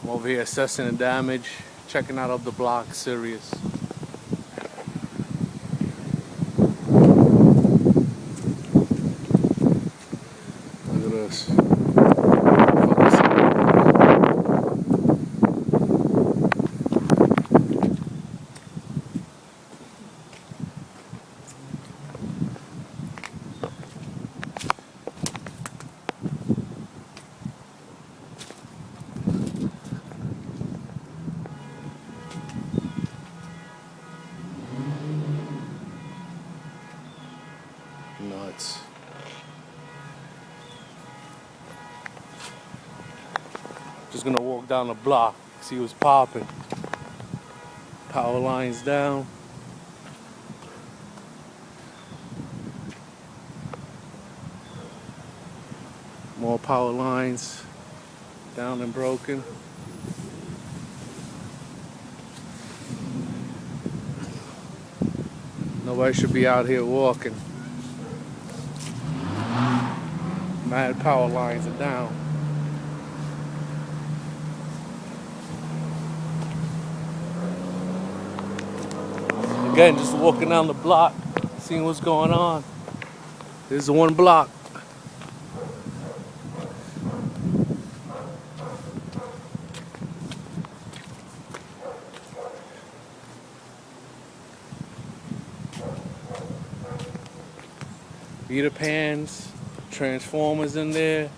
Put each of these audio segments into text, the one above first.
I'm over here assessing the damage, checking out of the block, serious. Look at this. Nuts. Just gonna walk down the block, see what's popping. Power lines down. More power lines down and broken. Nobody should be out here walking. Mad power lines are down. Again, just walking down the block, seeing what's going on. This is one block. Heater pans, transformers in there.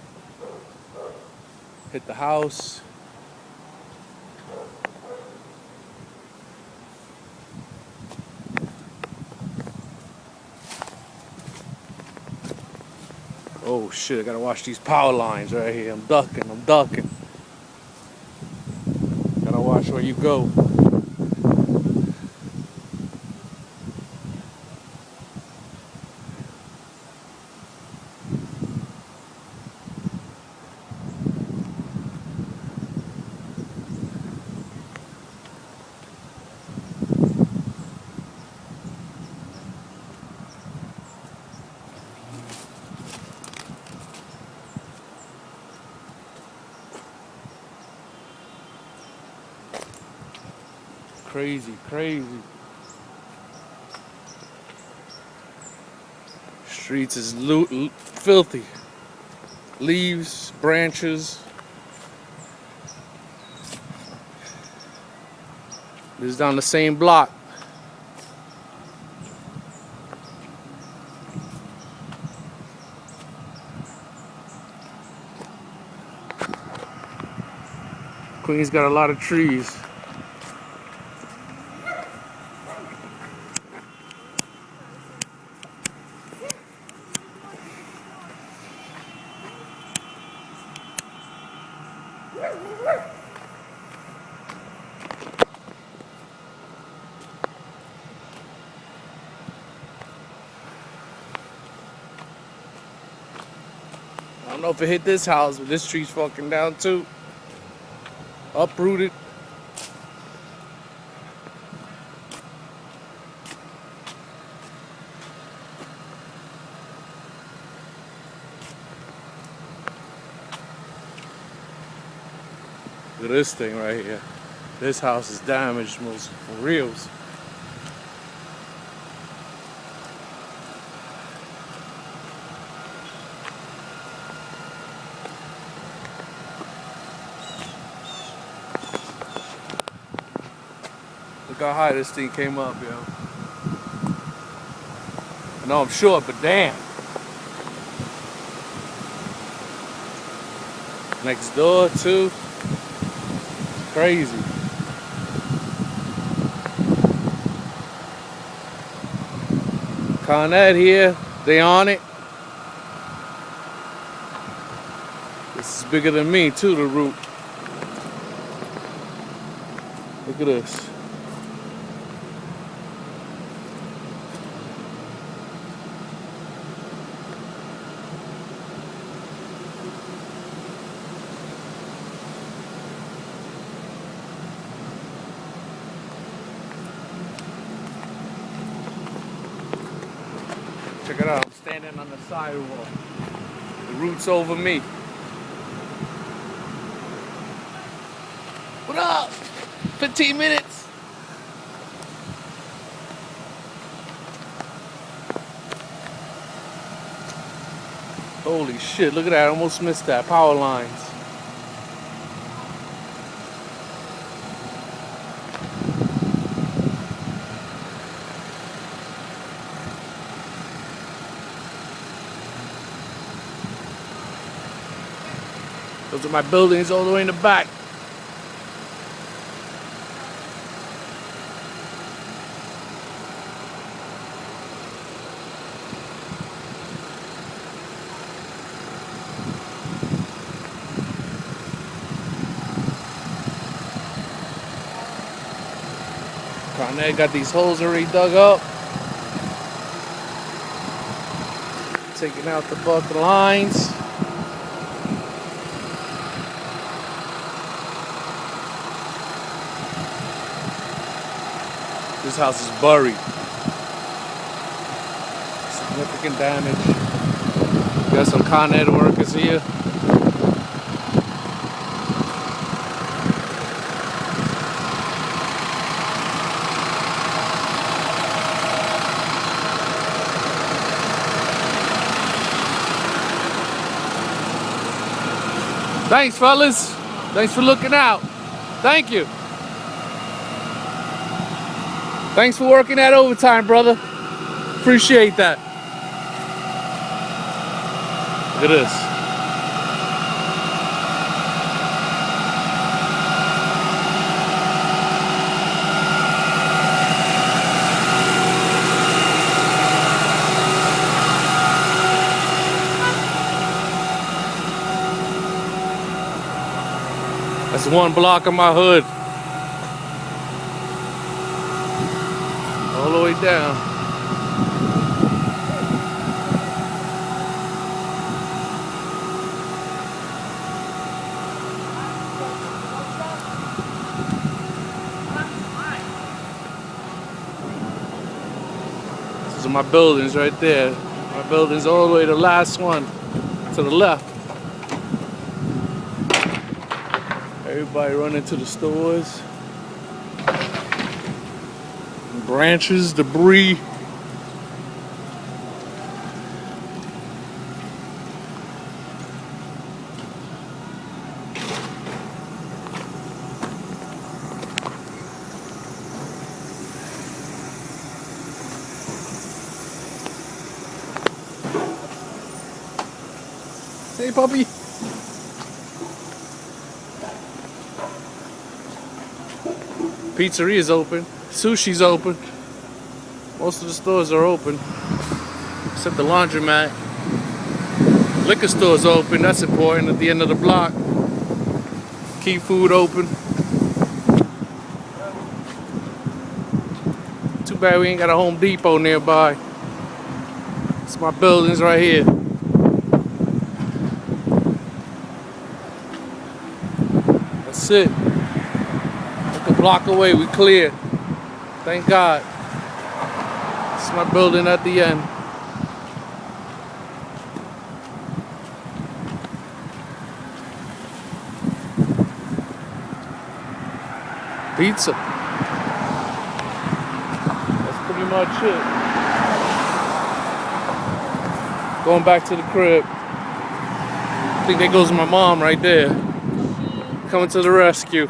Hit the house. Oh shit, I gotta watch these power lines right here. I'm ducking. Gotta watch where you go. Crazy. Streets is filthy. Leaves, branches. This is down the same block. Queens got a lot of trees. I don't know if it hit this house, but this tree's fucking down too. Uprooted. Look at this thing right here. This house is damaged, most for reals. Look how high this thing came up, yo. I know I'm short, but damn. Next door, too. Crazy. Con Ed here, they on it. This is bigger than me, too, the root. Look at this. Check it out, I'm standing on the sidewalk. The root's over me. up. 15 minutes. Holy shit, look at that. I almost missed that. Power lines. Those are my buildings all the way in the back. Con Ed got these holes already dug up. Taking out the fucking lines. This house is buried. Significant damage. Got some Con Ed workers here. Thanks, fellas. Thanks for looking out. Thank you. Thanks for working that overtime, brother. Appreciate that. Look at this. That's one block of my hood. All the way down. These are my buildings right there. My buildings all the way to the last one. To the left. Everybody running to the stores. Branches, debris. Hey, puppy. Pizzeria's open. Sushi's open. Most of the stores are open, except the laundromat. Liquor store's open. That's important at the end of the block. Keep food open. Too bad we ain't got a Home Depot nearby. It's my buildings right here. That's it. Like a block away, we clear. Thank God. It's my building at the end. Pizza. That's pretty much it. Going back to the crib. I think there goes my mom right there. Coming to the rescue.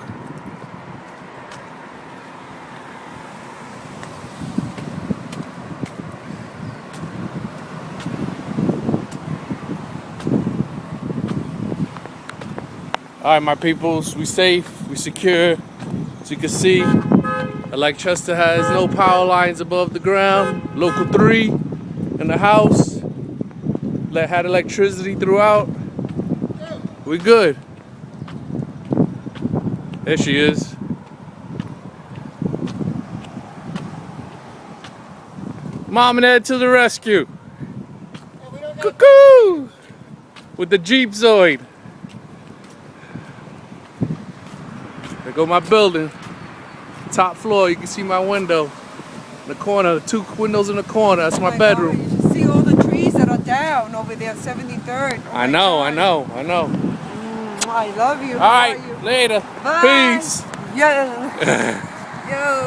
Alright, my peoples, we safe, we secure. As you can see, like Chester has no power lines above the ground. Local 3 in the house. Had electricity throughout. We good. There she is. Mom and Ed to the rescue. Cuckoo! With the Jeep Zoid. There go my building. Top floor, you can see my window. In the corner, 2 windows in the corner. That's my bedroom. You should see all the trees that are down over there, 73rd. Oh I know. I love you. All right, later. Bye. Peace. Yeah. Yo.